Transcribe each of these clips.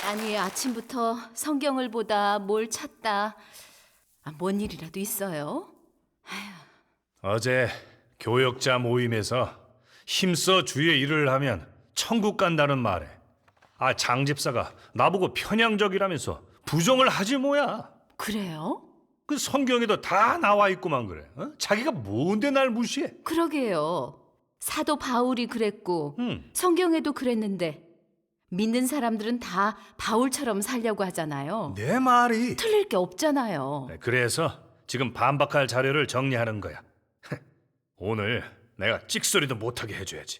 아니, 아침부터 성경을 보다 뭘 찾다. 뭔 일이라도 있어요? 어제 교역자 모임에서 힘써 주의 일을 하면 천국 간다는 말에 장 집사가 나보고 편향적이라면서 부정을 하지 뭐야. 그래요? 그 성경에도 다 나와 있구만 그래. 자기가 뭔데 날 무시해? 그러게요. 사도 바울이 그랬고 음. 성경에도 그랬는데 믿는 사람들은 다 바울처럼 살려고 하잖아요. 내 말이. 틀릴 게 없잖아요. 그래서 지금 반박할 자료를 정리하는 거야. 오늘 내가 찍소리도 못하게 해줘야지.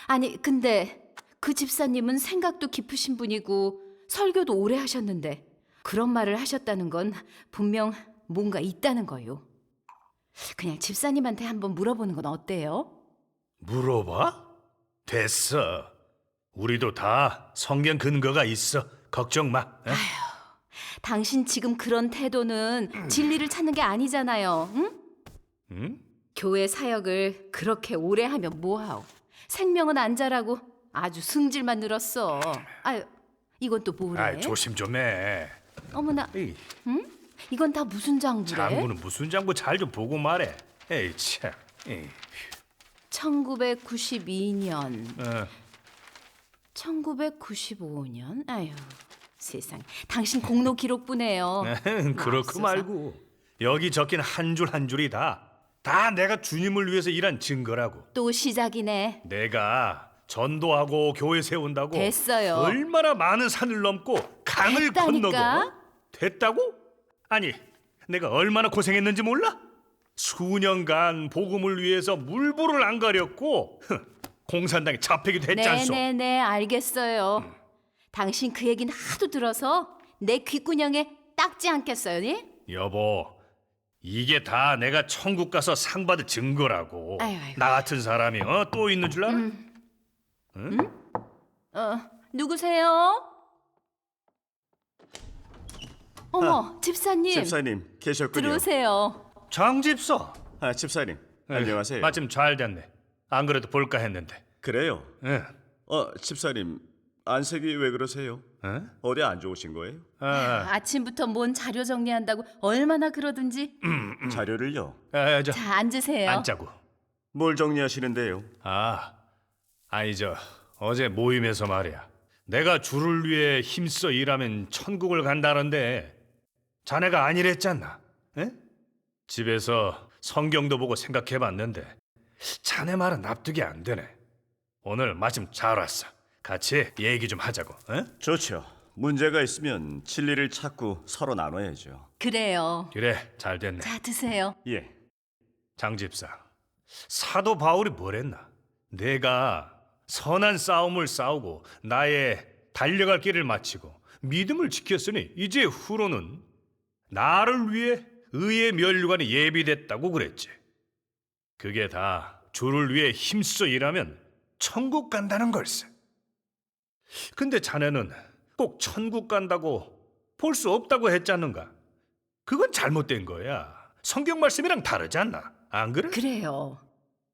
아니, 근데 그 집사님은 생각도 깊으신 분이고 설교도 오래 하셨는데 그런 말을 하셨다는 건 분명 뭔가 있다는 거요. 그냥 집사님한테 한번 물어보는 건 어때요? 물어봐? 됐어. 우리도 다 성경 근거가 있어. 걱정 마. 당신 지금 그런 태도는 진리를 찾는 게 아니잖아요. 응? 응? 교회 사역을 그렇게 오래 하면 뭐하오? 생명은 안 자라고 아주 승질만 늘었어. 아유, 이건 또 뭐래? 조심 좀 해. 어머나, 에이, 이건 다 무슨 장부래? 장부는 무슨 장부 잘 좀 보고 말해. 에이 참. 에이. 1992년, 어, 1995년. 아유, 세상. 당신 공로 기록부네요. 그렇고 맙소사. 말고 여기 적힌 한 줄 한 줄이 다 내가 주님을 위해서 일한 증거라고. 또 시작이네. 내가 전도하고 교회 세운다고 됐어요. 얼마나 많은 산을 넘고 강을 됐다니까? 건너고. 됐다고? 아니, 내가 얼마나 고생했는지 몰라? 수년간 복음을 위해서 물불을 안 가렸고 공산당에 잡히기도 했잖소. 네네네, 알겠어요. 당신 그 얘기는 하도 들어서 내 귓구녕에 딱지 않겠어요, 네? 여보, 이게 다 내가 천국 가서 상 받을 증거라고. 아유, 아유. 나 같은 사람이 또 있는 줄 알아? 누구세요? 어머, 집사님. 집사님 계셨군요. 들어오세요. 장 집사. 집사님 안녕하세요. 마침 잘 됐네. 안 그래도 볼까 했는데. 그래요. 응. 집사님 안색이 왜 그러세요? 응? 어디 안 좋으신 거예요? 아침부터 뭔 자료 정리한다고 얼마나 그러든지. 자료를요? 자, 앉으세요. 앉자고. 뭘 정리하시는데요? 어제 모임에서 말이야. 내가 주를 위해 힘써 일하면 천국을 간다는데 자네가 아니랬잖아. 에? 집에서 성경도 보고 생각해봤는데 자네 말은 납득이 안 되네. 오늘 마침 잘 왔어. 같이 얘기 좀 하자고. 에? 좋죠. 문제가 있으면 진리를 찾고 서로 나눠야죠. 그래요. 그래, 잘 됐네. 자, 드세요. 예. 장 집사, 사도 바울이 뭐랬나? 내가 선한 싸움을 싸우고 나의 달려갈 길을 마치고 믿음을 지켰으니 이제 후로는 나를 위해 의의 면류관이 예비됐다고 그랬지. 그게 다 주를 위해 힘써 일하면 천국 간다는 걸세. 근데 자네는 꼭 천국 간다고 볼 수 없다고 했잖는가? 그건 잘못된 거야. 성경 말씀이랑 다르지 않나? 안 그래? 그래요.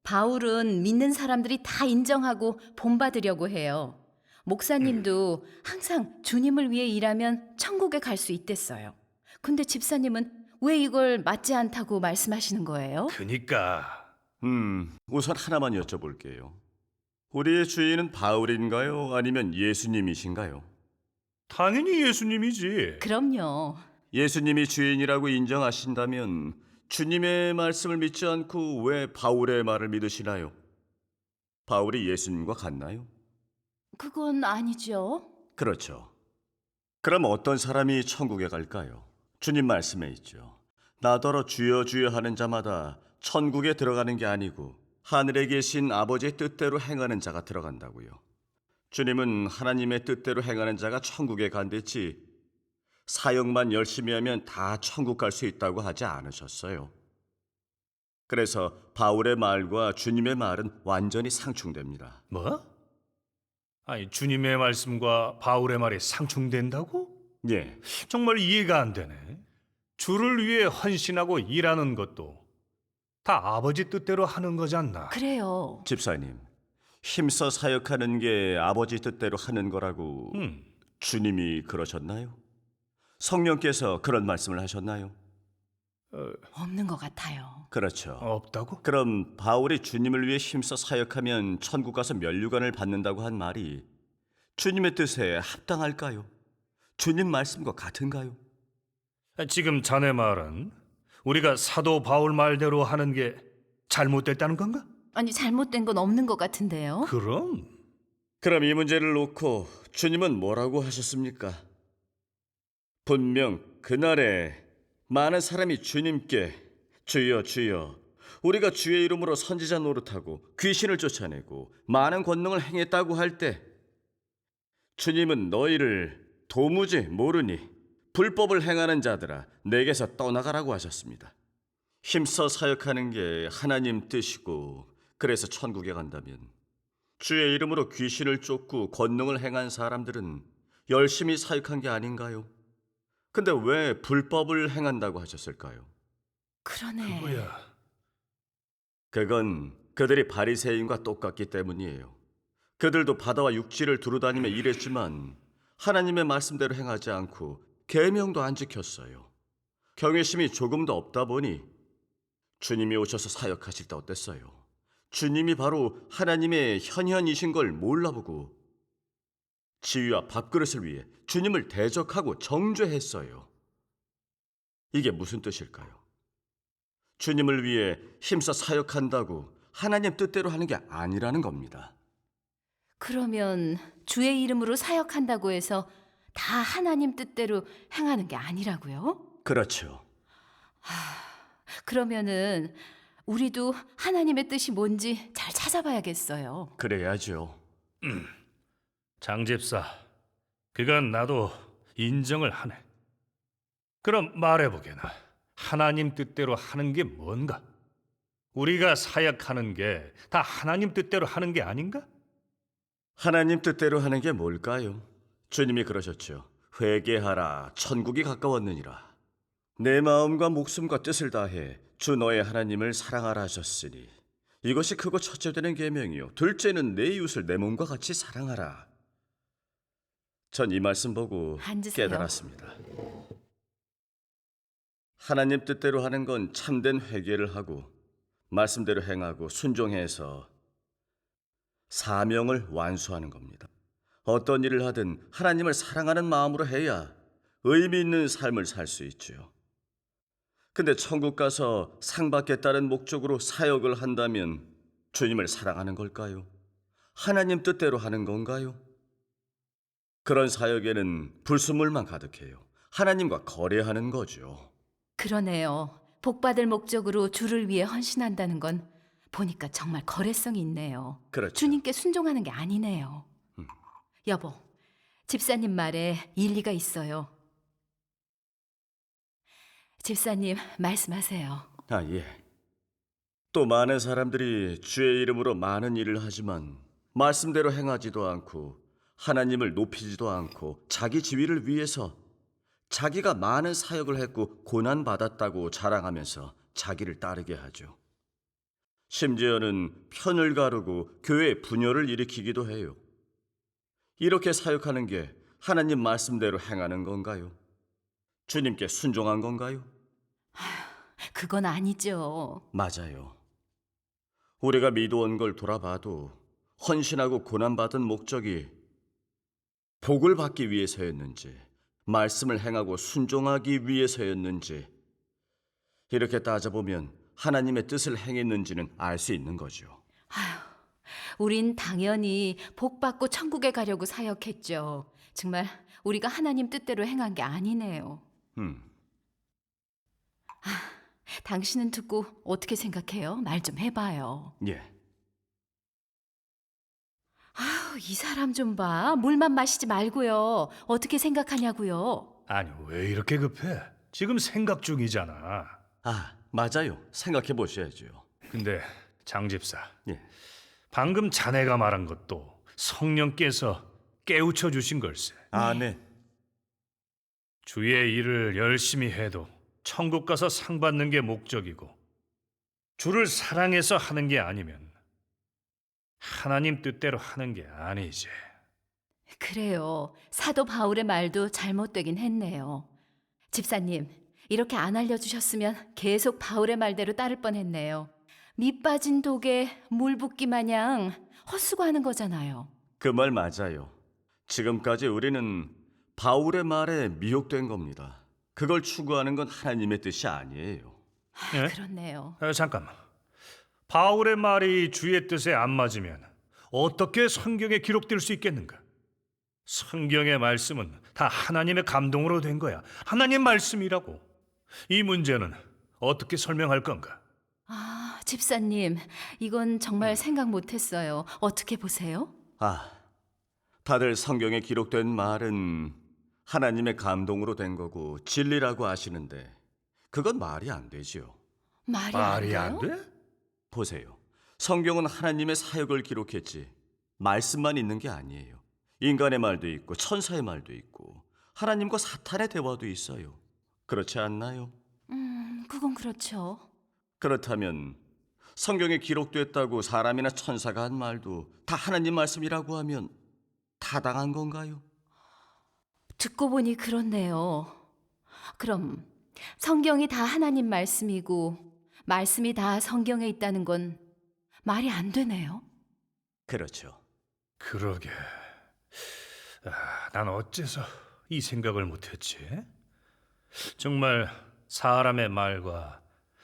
바울은 믿는 사람들이 다 인정하고 본받으려고 해요. 목사님도 항상 주님을 위해 일하면 천국에 갈 수 있댔어요. 근데 집사님은 왜 이걸 맞지 않다고 말씀하시는 거예요? 그니까 우선 하나만 여쭤볼게요. 우리의 주인은 바울인가요? 아니면 예수님이신가요? 당연히 예수님이지. 그럼요. 예수님이 주인이라고 인정하신다면 주님의 말씀을 믿지 않고 왜 바울의 말을 믿으시나요? 바울이 예수님과 같나요? 그건 아니죠. 그렇죠. 그럼 어떤 사람이 천국에 갈까요? 주님 말씀에 있죠. 나더러 주여 주여 하는 자마다 천국에 들어가는 게 아니고 하늘에 계신 아버지의 뜻대로 행하는 자가 들어간다고요. 주님은 하나님의 뜻대로 행하는 자가 천국에 간댔지 사역만 열심히 하면 다 천국 갈 수 있다고 하지 않으셨어요. 그래서 바울의 말과 주님의 말은 완전히 상충됩니다. 뭐? 아니, 주님의 말씀과 바울의 말이 상충된다고? 예, 정말 이해가 안 되네. 주를 위해 헌신하고 일하는 것도 다 아버지 뜻대로 하는 거잖아. 그래요. 집사님, 힘써 사역하는 게 아버지 뜻대로 하는 거라고 주님이 그러셨나요? 성령께서 그런 말씀을 하셨나요? 없는 것 같아요. 그렇죠. 없다고? 그럼 바울이 주님을 위해 힘써 사역하면 천국 가서 면류관을 받는다고 한 말이 주님의 뜻에 합당할까요? 주님 말씀과 같은가요? 지금 자네 말은 우리가 사도 바울 말대로 하는 게 잘못됐다는 건가? 아니, 잘못된 건 없는 것 같은데요. 그럼 이 문제를 놓고 주님은 뭐라고 하셨습니까? 분명 그날에 많은 사람이 주님께 주여 주여 우리가 주의 이름으로 선지자 노릇하고 귀신을 쫓아내고 많은 권능을 행했다고 할 때 주님은 너희를 도무지 모르니 불법을 행하는 자들아 내게서 떠나가라고 하셨습니다. 힘써 사역하는 게 하나님 뜻이고 그래서 천국에 간다면 주의 이름으로 귀신을 쫓고 권능을 행한 사람들은 열심히 사역한 게 아닌가요? 근데 왜 불법을 행한다고 하셨을까요? 그러네. 뭐야? 그건 그들이 바리새인과 똑같기 때문이에요. 그들도 바다와 육지를 두루다니며 일했지만 하나님의 말씀대로 행하지 않고 계명도 안 지켰어요. 경외심이 조금도 없다 보니 주님이 오셔서 사역하실 때 어땠어요? 주님이 바로 하나님의 현현이신 걸 몰라보고 지위와 밥그릇을 위해 주님을 대적하고 정죄했어요. 이게 무슨 뜻일까요? 주님을 위해 힘써 사역한다고 하나님 뜻대로 하는 게 아니라는 겁니다. 그러면 주의 이름으로 사역한다고 해서 다 하나님 뜻대로 행하는 게 아니라고요? 그렇죠. 그러면은 우리도 하나님의 뜻이 뭔지 잘 찾아봐야겠어요. 그래야죠. 장 집사, 그건 나도 인정을 하네. 그럼 말해보게나. 하나님 뜻대로 하는 게 뭔가? 우리가 사역하는 게 다 하나님 뜻대로 하는 게 아닌가? 하나님 뜻대로 하는 게 뭘까요? 주님이 그러셨죠. 회개하라, 천국이 가까웠느니라. 내 마음과 목숨과 뜻을 다해 주 너의 하나님을 사랑하라 하셨으니 이것이 크고 첫째 되는 계명이요 둘째는 내 이웃을 내 몸과 같이 사랑하라. 전 이 말씀 보고 앉으세요. 깨달았습니다. 하나님 뜻대로 하는 건 참된 회개를 하고 말씀대로 행하고 순종해서 사명을 완수하는 겁니다. 어떤 일을 하든 하나님을 사랑하는 마음으로 해야 의미 있는 삶을 살 수 있죠. 근데 천국 가서 상 받겠다는 목적으로 사역을 한다면 주님을 사랑하는 걸까요? 하나님 뜻대로 하는 건가요? 그런 사역에는 불순물만 가득해요. 하나님과 거래하는 거죠. 그러네요. 복받을 목적으로 주를 위해 헌신한다는 건 보니까 정말 거래성이 있네요. 그렇죠. 주님께 순종하는 게 아니네요. 여보, 집사님 말에 일리가 있어요. 집사님, 말씀하세요. 아, 예. 또 많은 사람들이 주의 이름으로 많은 일을 하지만 말씀대로 행하지도 않고 하나님을 높이지도 않고 자기 지위를 위해서 자기가 많은 사역을 했고 고난받았다고 자랑하면서 자기를 따르게 하죠. 심지어는 편을 가르고 교회에 분열을 일으키기도 해요. 이렇게 사역하는 게 하나님 말씀대로 행하는 건가요? 주님께 순종한 건가요? 그건 아니죠. 맞아요. 우리가 믿어온 걸 돌아봐도 헌신하고 고난받은 목적이 복을 받기 위해서였는지 말씀을 행하고 순종하기 위해서였는지 이렇게 따져보면 하나님의 뜻을 행했는지는 알 수 있는 거죠. 우린 당연히 복 받고 천국에 가려고 사역했죠. 정말 우리가 하나님 뜻대로 행한 게 아니네요. 당신은 듣고 어떻게 생각해요? 말 좀 해봐요. 예. 이 사람 좀 봐. 물만 마시지 말고요. 어떻게 생각하냐고요. 아니, 왜 이렇게 급해? 지금 생각 중이잖아. 아, 맞아요. 생각해 보셔야죠. 근데 장 집사, 예. 방금 자네가 말한 것도 성령께서 깨우쳐 주신 걸세. 아, 네. 주의 일을 열심히 해도 천국 가서 상 받는 게 목적이고 주를 사랑해서 하는 게 아니면 하나님 뜻대로 하는 게 아니지. 그래요. 사도 바울의 말도 잘못되긴 했네요. 집사님, 이렇게 안 알려주셨으면 계속 바울의 말대로 따를 뻔했네요. 밑 빠진 독에 물 붓기 마냥 헛수고하는 거잖아요. 그 말 맞아요. 지금까지 우리는 바울의 말에 미혹된 겁니다. 그걸 추구하는 건 하나님의 뜻이 아니에요. 예? 그렇네요. 잠깐만. 바울의 말이 주의 뜻에 안 맞으면 어떻게 성경에 기록될 수 있겠는가? 성경의 말씀은 다 하나님의 감동으로 된 거야. 하나님 말씀이라고. 이 문제는 어떻게 설명할 건가? 아, 집사님, 이건 정말 생각 못했어요. 어떻게 보세요? 다들 성경에 기록된 말은 하나님의 감동으로 된 거고 진리라고 아시는데 그건 말이 안 되지요. 말이 안 돼요? 돼? 보세요. 성경은 하나님의 사역을 기록했지 말씀만 있는 게 아니에요. 인간의 말도 있고 천사의 말도 있고 하나님과 사탄의 대화도 있어요. 그렇지 않나요? 그건 그렇죠. 그렇다면 성경에 기록됐다고 사람이나 천사가 한 말도 다 하나님 말씀이라고 하면 타당한 건가요? 듣고 보니 그렇네요. 그럼 성경이 다 하나님 말씀이고 말씀이 다 성경에 있다는 건 말이 안 되네요. 그렇죠. 그러게. 난 어째서 이 생각을 못했지? 정말 사람의 말과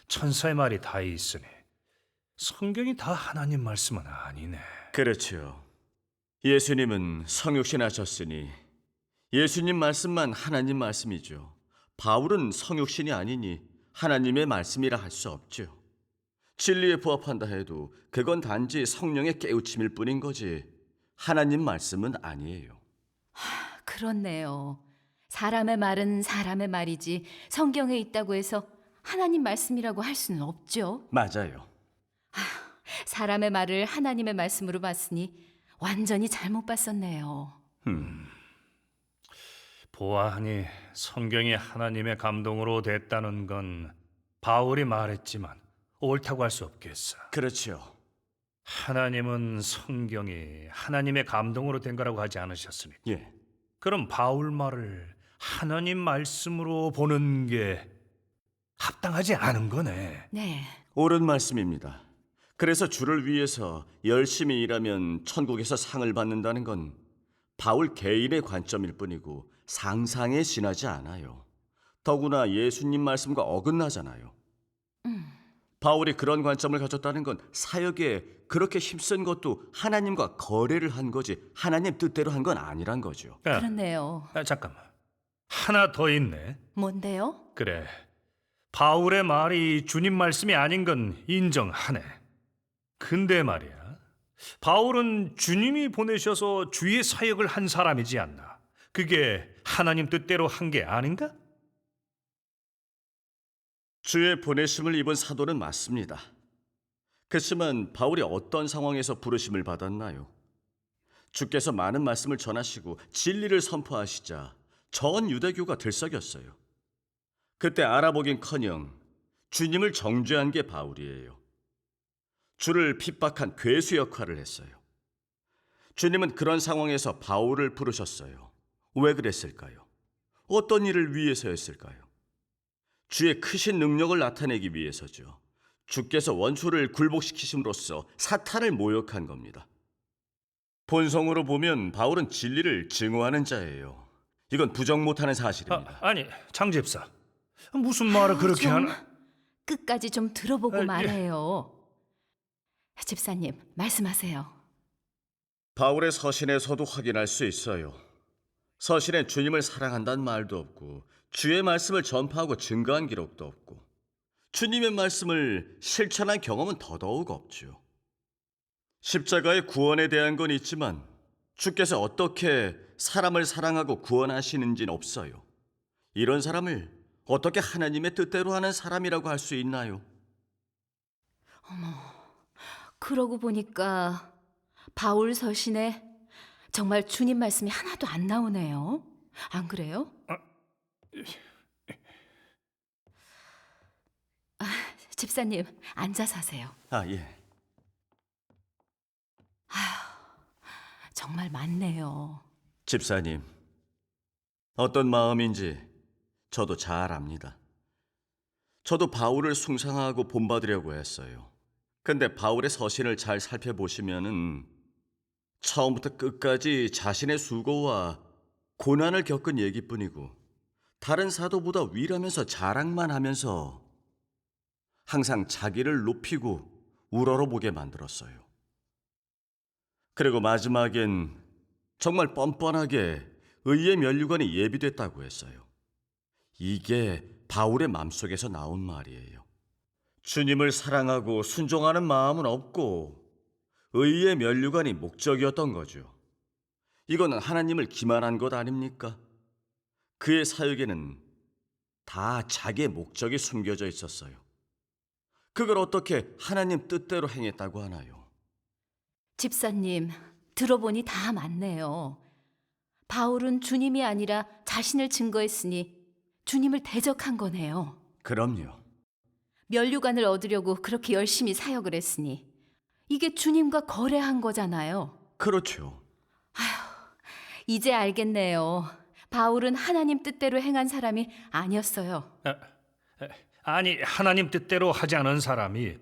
천사의 말이 다 있으니 성경이 다 하나님 말씀은 아니네. 그렇죠. 예수님은 성육신 하셨으니 예수님 말씀만 하나님 말씀이죠. 바울은 성육신이 아니니 하나님의 말씀이라 할 수 없죠. 진리에 부합한다 해도 그건 단지 성령의 깨우침일 뿐인 거지 하나님 말씀은 아니에요. 그렇네요. 사람의 말은 사람의 말이지 성경에 있다고 해서 하나님 말씀이라고 할 수는 없죠. 맞아요. 사람의 말을 하나님의 말씀으로 봤으니 완전히 잘못 봤었네요. 보아하니 성경이 하나님의 감동으로 됐다는 건 바울이 말했지만 옳다고 할 수 없겠어. 그렇죠. 하나님은 성경이 하나님의 감동으로 된 거라고 하지 않으셨으니까. 예. 그럼 바울 말을 하나님 말씀으로 보는 게 합당하지 않은 거네. 네. 옳은 말씀입니다. 그래서 주를 위해서 열심히 일하면 천국에서 상을 받는다는 건 바울 개인의 관점일 뿐이고 상상에 지나지 않아요. 더구나 예수님 말씀과 어긋나잖아요. 바울이 그런 관점을 가졌다는 건 사역에 그렇게 힘쓴 것도 하나님과 거래를 한 거지 하나님 뜻대로 한 건 아니란 거죠. 그렇네요. 잠깐만. 하나 더 있네. 뭔데요? 그래. 바울의 말이 주님 말씀이 아닌 건 인정하네. 근데 말이야. 바울은 주님이 보내셔서 주의 사역을 한 사람이지 않나? 그게 하나님 뜻대로 한 게 아닌가? 주의 보내심을 입은 사도는 맞습니다. 그렇지만 바울이 어떤 상황에서 부르심을 받았나요? 주께서 많은 말씀을 전하시고 진리를 선포하시자 전 유대교가 들썩였어요. 그때 알아보긴커녕 주님을 정죄한 게 바울이에요. 주를 핍박한 괴수 역할을 했어요. 주님은 그런 상황에서 바울을 부르셨어요. 왜 그랬을까요? 어떤 일을 위해서였을까요? 주의 크신 능력을 나타내기 위해서죠. 주께서 원수를 굴복시키심으로써 사탄을 모욕한 겁니다. 본성으로 보면 바울은 진리를 증오하는 자예요. 이건 부정 못하는 사실입니다. 아니, 장 집사. 무슨 말을 그렇게 좀 하나? 끝까지 좀 들어보고 예. 말해요. 집사님, 말씀하세요. 바울의 서신에서도 확인할 수 있어요. 서신에 주님을 사랑한다는 말도 없고 주의 말씀을 전파하고 증거한 기록도 없고 주님의 말씀을 실천한 경험은 더더욱 없죠. 십자가의 구원에 대한 건 있지만 주께서 어떻게 사람을 사랑하고 구원하시는지는 없어요. 이런 사람을 어떻게 하나님의 뜻대로 하는 사람이라고 할 수 있나요? 그러고 보니까 바울 서신에 정말 주님 말씀이 하나도 안 나오네요. 안 그래요? 집사님, 앉아서 하세요. 예. 정말 많네요. 집사님, 어떤 마음인지 저도 잘 압니다. 저도 바울을 숭상하고 본받으려고 했어요. 근데 바울의 서신을 잘 살펴보시면은 처음부터 끝까지 자신의 수고와 고난을 겪은 얘기뿐이고 다른 사도보다 위라면서 자랑만 하면서 항상 자기를 높이고 우러러보게 만들었어요. 그리고 마지막엔 정말 뻔뻔하게 의의 면류관이 예비됐다고 했어요. 이게 바울의 마음속에서 나온 말이에요. 주님을 사랑하고 순종하는 마음은 없고 의의 면류관이 목적이었던 거죠. 이거는 하나님을 기만한 것 아닙니까? 그의 사역에는 다 자기의 목적이 숨겨져 있었어요. 그걸 어떻게 하나님 뜻대로 행했다고 하나요? 집사님, 들어보니 다 맞네요. 바울은 주님이 아니라 자신을 증거했으니 주님을 대적한 거네요. 그럼요. 면류관을 얻으려고 그렇게 열심히 사역을 했으니 이게 주님과 거래한 거잖아요. 그렇죠. 이제 알겠네요. 바울은 하나님 뜻대로 행한 사람이 아니었어요. 아니, 하나님 뜻대로 하지 않은 사람이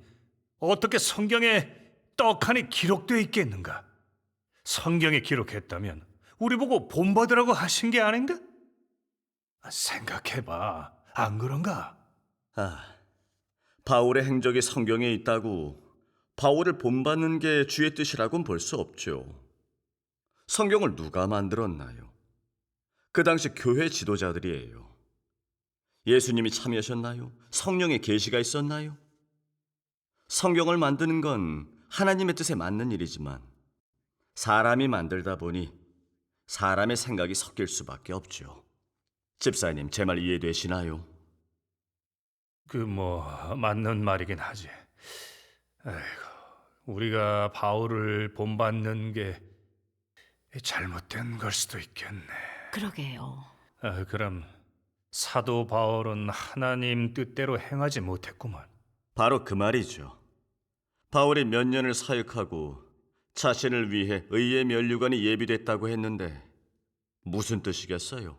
어떻게 성경에 떡하니 기록되어 있겠는가? 성경에 기록했다면 우리 보고 본받으라고 하신 게 아닌가? 생각해봐. 안 그런가? 바울의 행적이 성경에 있다고 바울을 본받는 게 주의 뜻이라고는 볼 수 없죠. 성경을 누가 만들었나요? 그 당시 교회 지도자들이에요. 예수님이 참여하셨나요? 성령의 계시가 있었나요? 성경을 만드는 건 하나님의 뜻에 맞는 일이지만 사람이 만들다 보니 사람의 생각이 섞일 수밖에 없죠. 집사님, 제 말 이해되시나요? 맞는 말이긴 하지. 아이고, 우리가 바울을 본받는 게 잘못된 걸 수도 있겠네. 그러게요. 그럼 사도 바울은 하나님 뜻대로 행하지 못했구만. 바로 그 말이죠. 바울이 몇 년을 사역하고 자신을 위해 의의 면류관이 예비됐다고 했는데 무슨 뜻이겠어요?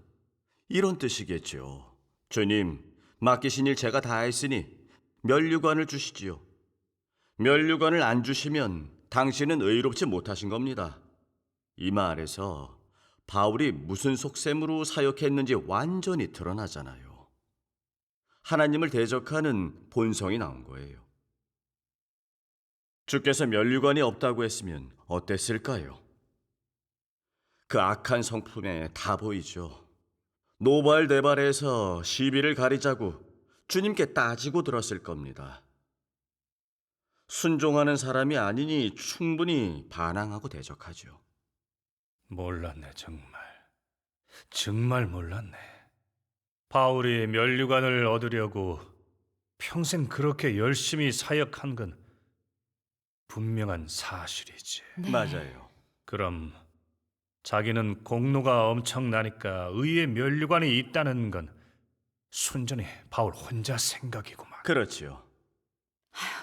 이런 뜻이겠죠. 주님, 맡기신 일 제가 다 했으니 면류관을 주시지요. 면류관을 안 주시면 당신은 의롭지 못하신 겁니다. 이 말에서 바울이 무슨 속셈으로 사역했는지 완전히 드러나잖아요. 하나님을 대적하는 본성이 나온 거예요. 주께서 면류관이 없다고 했으면 어땠을까요? 그 악한 성품에 다 보이죠. 노발대발해서 시비를 가리자고 주님께 따지고 들었을 겁니다. 순종하는 사람이 아니니 충분히 반항하고 대적하죠. 몰랐네, 정말 몰랐네. 바울이 면류관을 얻으려고 평생 그렇게 열심히 사역한 건 분명한 사실이지. 네. 맞아요. 그럼 자기는 공로가 엄청나니까 의의 면류관이 있다는 건 순전히 바울 혼자 생각이구만. 그렇지요.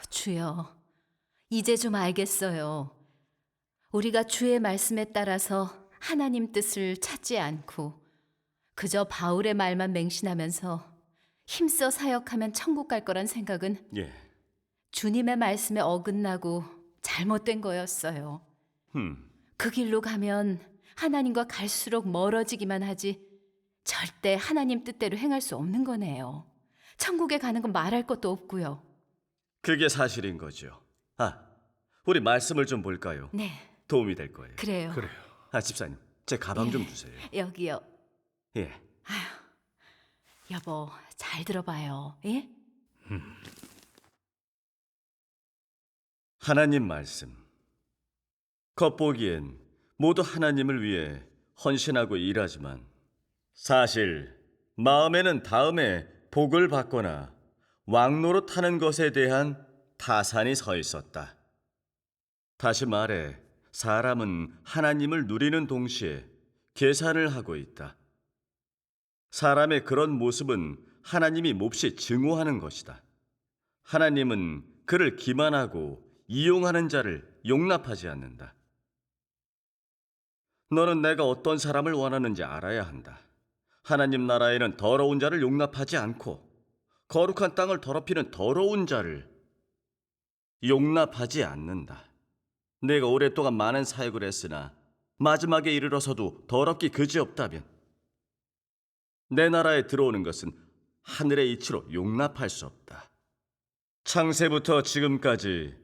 주여, 이제 좀 알겠어요. 우리가 주의 말씀에 따라서 하나님 뜻을 찾지 않고 그저 바울의 말만 맹신하면서 힘써 사역하면 천국 갈 거란 생각은 예. 주님의 말씀에 어긋나고 잘못된 거였어요. 그 길로 가면 하나님과 갈수록 멀어지기만 하지 절대 하나님 뜻대로 행할 수 없는 거네요. 천국에 가는 건 말할 것도 없고요. 그게 사실인 거죠. 우리 말씀을 좀 볼까요? 네, 도움이 될 거예요. 그래요. 그래요. 집사님, 제 가방 좀 주세요. 여기요. 예. 여보, 잘 들어봐요. 예? 하나님 말씀. 겉보기엔 모두 하나님을 위해 헌신하고 일하지만 사실 마음에는 다음에 복을 받거나 왕노릇 하는 것에 대한 타산이 서 있었다. 다시 말해 사람은 하나님을 누리는 동시에 계산을 하고 있다. 사람의 그런 모습은 하나님이 몹시 증오하는 것이다. 하나님은 그를 기만하고 이용하는 자를 용납하지 않는다. 너는 내가 어떤 사람을 원하는지 알아야 한다. 하나님 나라에는 더러운 자를 용납하지 않고 거룩한 땅을 더럽히는 더러운 자를 용납하지 않는다. 내가 오랫동안 많은 사역을 했으나 마지막에 이르러서도 더럽기 그지없다면 내 나라에 들어오는 것은 하늘의 이치로 용납할 수 없다. 창세부터 지금까지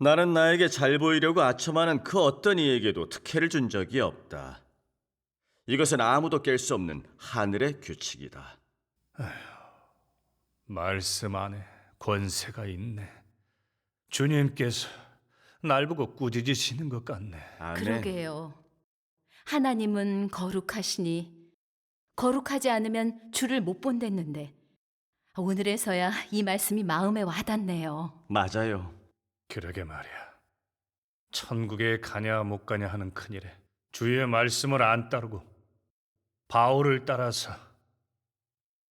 나는 나에게 잘 보이려고 아첨하는 그 어떤 이에게도 특혜를 준 적이 없다. 이것은 아무도 깰 수 없는 하늘의 규칙이다. 말씀 안에 권세가 있네. 주님께서 날 보고 꾸짖으시는 것 같네. 아멘. 그러게요. 하나님은 거룩하시니 거룩하지 않으면 주를 못 본댔는데 오늘에서야 이 말씀이 마음에 와닿네요. 맞아요. 그러게 말이야. 천국에 가냐 못 가냐 하는 큰일에 주의 말씀을 안 따르고 바울을 따라서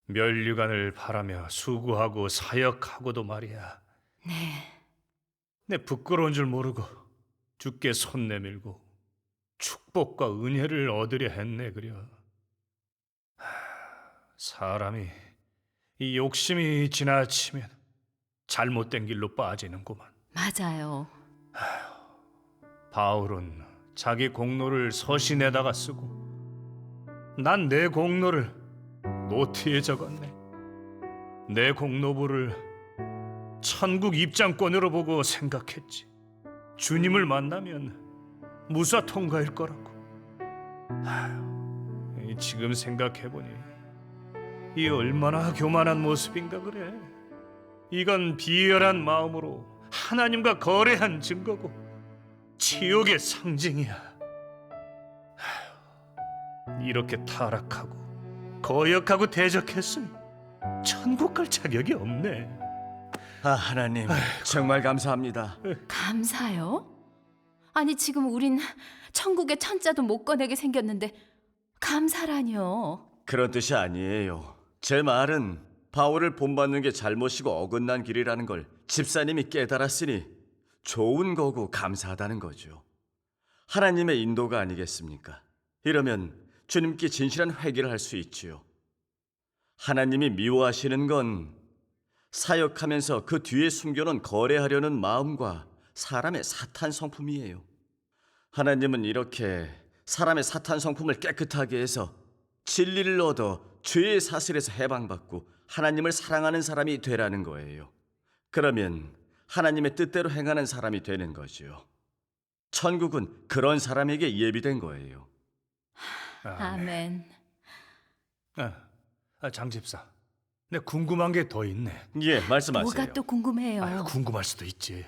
면류관을 바라며 수고하고 사역하고도 말이야. 네. 내 부끄러운 줄 모르고 주께 손 내밀고 축복과 은혜를 얻으려 했네 그려. 사람이 이 욕심이 지나치면 잘못된 길로 빠지는구만. 맞아요. 바울은 자기 공로를 서신에다가 쓰고 난 내 공로를 노트에 적었네. 내 공로부를 천국 입장권으로 보고 생각했지. 주님을 만나면 무사 통과일 거라고. 지금 생각해보니 이 얼마나 교만한 모습인가 그래. 이건 비열한 마음으로 하나님과 거래한 증거고 지옥의 상징이야. 이렇게 타락하고 거역하고 대적했으니 천국 갈 자격이 없네. 하나님, 정말 감사합니다. 감사요? 아니 지금 우린 천국의 천자도 못 꺼내게 생겼는데 감사라뇨. 그런 뜻이 아니에요. 제 말은 바울을 본받는 게 잘못이고 어긋난 길이라는 걸 집사님이 깨달았으니 좋은 거고 감사하다는 거죠. 하나님의 인도가 아니겠습니까? 이러면 주님께 진실한 회개를 할 수 있지요. 하나님이 미워하시는 건 사역하면서 그 뒤에 숨겨놓은 거래하려는 마음과 사람의 사탄 성품이에요. 하나님은 이렇게 사람의 사탄 성품을 깨끗하게 해서 진리를 얻어 죄의 사슬에서 해방받고 하나님을 사랑하는 사람이 되라는 거예요. 그러면 하나님의 뜻대로 행하는 사람이 되는 거지요. 천국은 그런 사람에게 예비된 거예요. 아멘. 장 집사, 내 궁금한 게 더 있네. 예, 말씀하세요. 뭐가 또 궁금해요. 궁금할 수도 있지.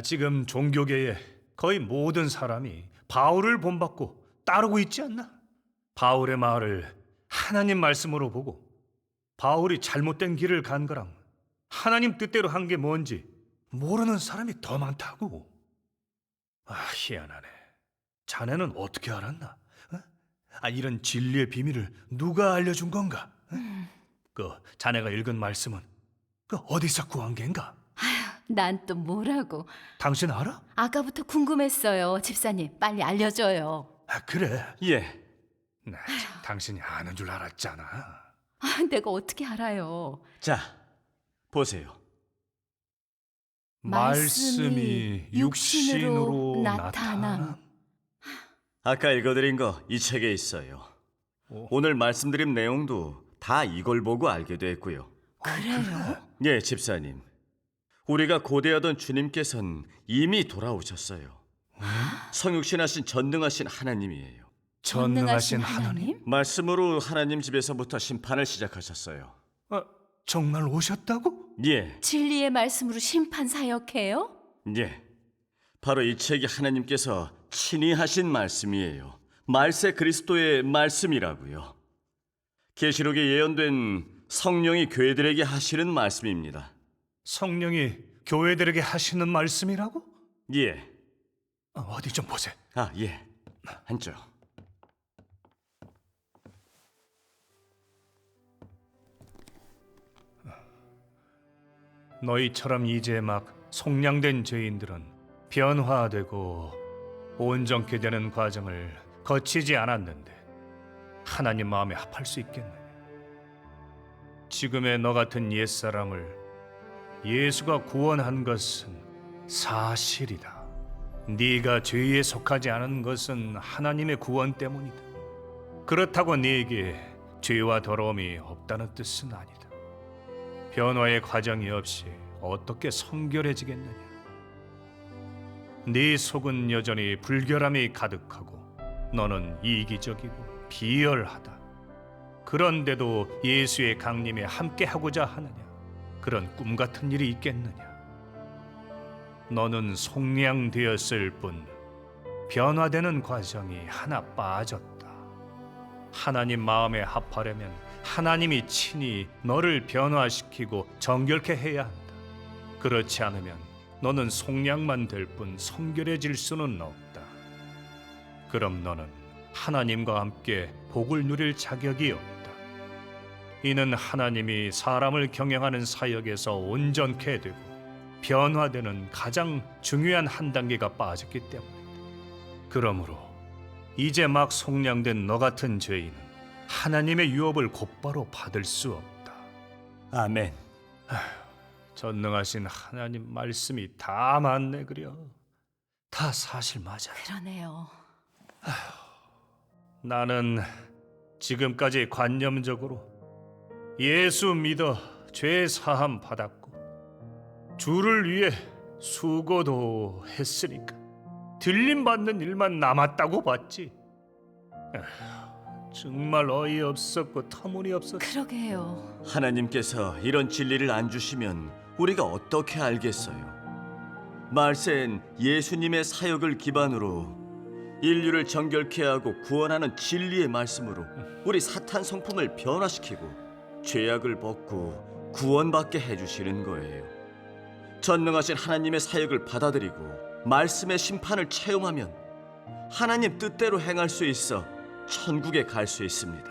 지금 종교계의 거의 모든 사람이 바울을 본받고 따르고 있지 않나? 바울의 말을 하나님 말씀으로 보고 바울이 잘못된 길을 간 거랑 하나님 뜻대로 한 게 뭔지 모르는 사람이 더 많다고. 희한하네. 자네는 어떻게 알았나? 이런 진리의 비밀을 누가 알려준 건가? 그 자네가 읽은 말씀은 그 어디서 구한 겐가? 난 또 뭐라고. 당신 알아? 아까부터 궁금했어요. 집사님 빨리 알려줘요. 그래. 예, 나 당신이 아는 줄 알았잖아. 내가 어떻게 알아요. 자, 보세요. 말씀이 육신으로 나타남. 아까 읽어드린 거 이 책에 있어요. 오늘 말씀드린 내용도 다 이걸 보고 알게 됐고요. 그래요? 예, 집사님. 우리가 고대하던 주님께서는 이미 돌아오셨어요. 성육신하신 전능하신 하나님이에요. 전능하신 하나님? 말씀으로 하나님 집에서부터 심판을 시작하셨어요. 정말 오셨다고? 예, 진리의 말씀으로 심판 사역해요? 예. 바로 이 책이 하나님께서 친히 하신 말씀이에요. 말세 그리스도의 말씀이라고요. 계시록에 예언된 성령이 교회들에게 하시는 말씀입니다. 성령이 교회들에게 하시는 말씀이라고? 예. 어디 좀 보세. 예. 한쪽. 너희처럼 이제 막 속량된 죄인들은 변화되고 온전케 되는 과정을 거치지 않았는데 하나님 마음에 합할 수 있겠느냐? 지금의 너 같은 옛사람을 예수가 구원한 것은 사실이다. 네가 죄에 속하지 않은 것은 하나님의 구원 때문이다. 그렇다고 네게 죄와 더러움이 없다는 뜻은 아니다. 변화의 과정이 없이 어떻게 성결해지겠느냐? 네 속은 여전히 불결함이 가득하고 너는 이기적이고 비열하다. 그런데도 예수의 강림에 함께하고자 하느냐? 그런 꿈 같은 일이 있겠느냐? 너는 속량되었을 뿐 변화되는 과정이 하나 빠졌다. 하나님 마음에 합하려면 하나님이 친히 너를 변화시키고 정결케 해야 한다. 그렇지 않으면 너는 속량만 될 뿐 성결해질 수는 없다. 그럼 너는 하나님과 함께 복을 누릴 자격이 없다. 이는 하나님이 사람을 경영하는 사역에서 온전케 되고 변화되는 가장 중요한 한 단계가 빠졌기 때문이다. 그러므로 이제 막 속량된 너 같은 죄인은 하나님의 유업을 곧바로 받을 수 없다. 아멘. 전능하신 하나님 말씀이 다 맞네 그려. 다 사실 맞아. 그러네요. 나는 지금까지 관념적으로 예수 믿어 죄 사함 받았고 주를 위해 수고도 했으니까 들림 받는 일만 남았다고 봤지. 정말 어이없었고 터무니없었어. 그러게요. 하나님께서 이런 진리를 안 주시면 우리가 어떻게 알겠어요? 말세엔 예수님의 사역을 기반으로 인류를 정결케 하고 구원하는 진리의 말씀으로 우리 사탄 성품을 변화시키고 죄악을 벗고 구원받게 해주시는 거예요. 전능하신 하나님의 사역을 받아들이고 말씀의 심판을 체험하면 하나님 뜻대로 행할 수 있어 천국에 갈 수 있습니다.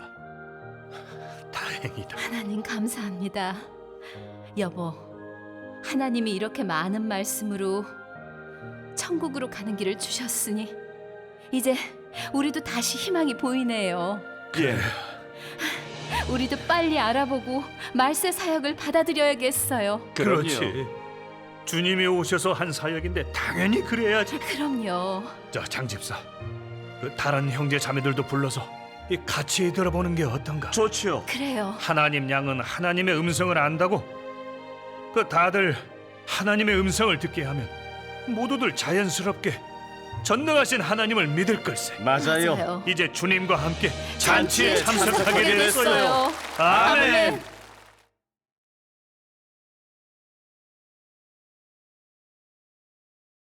다행이다. 하나님 감사합니다. 여보, 하나님이 이렇게 많은 말씀으로 천국으로 가는 길을 주셨으니 이제 우리도 다시 희망이 보이네요. 예. 우리도 빨리 알아보고 말세 사역을 받아들여야겠어요. 그렇지. 주님이 오셔서 한 사역인데 당연히 그래야지. 그럼요. 자, 장집사, 그 다른 형제 자매들도 불러서 이 같이 들어보는 게 어떤가? 좋지요. 그래요. 하나님 양은 하나님의 음성을 안다고. 그 다들 하나님의 음성을 듣게 하면 모두들 자연스럽게 전능하신 하나님을 믿을 걸세. 맞아요. 맞아요. 이제 주님과 함께 잔치에 잔치에 참석하게 참석하게 됐어요. 됐어요. 아멘. 아멘.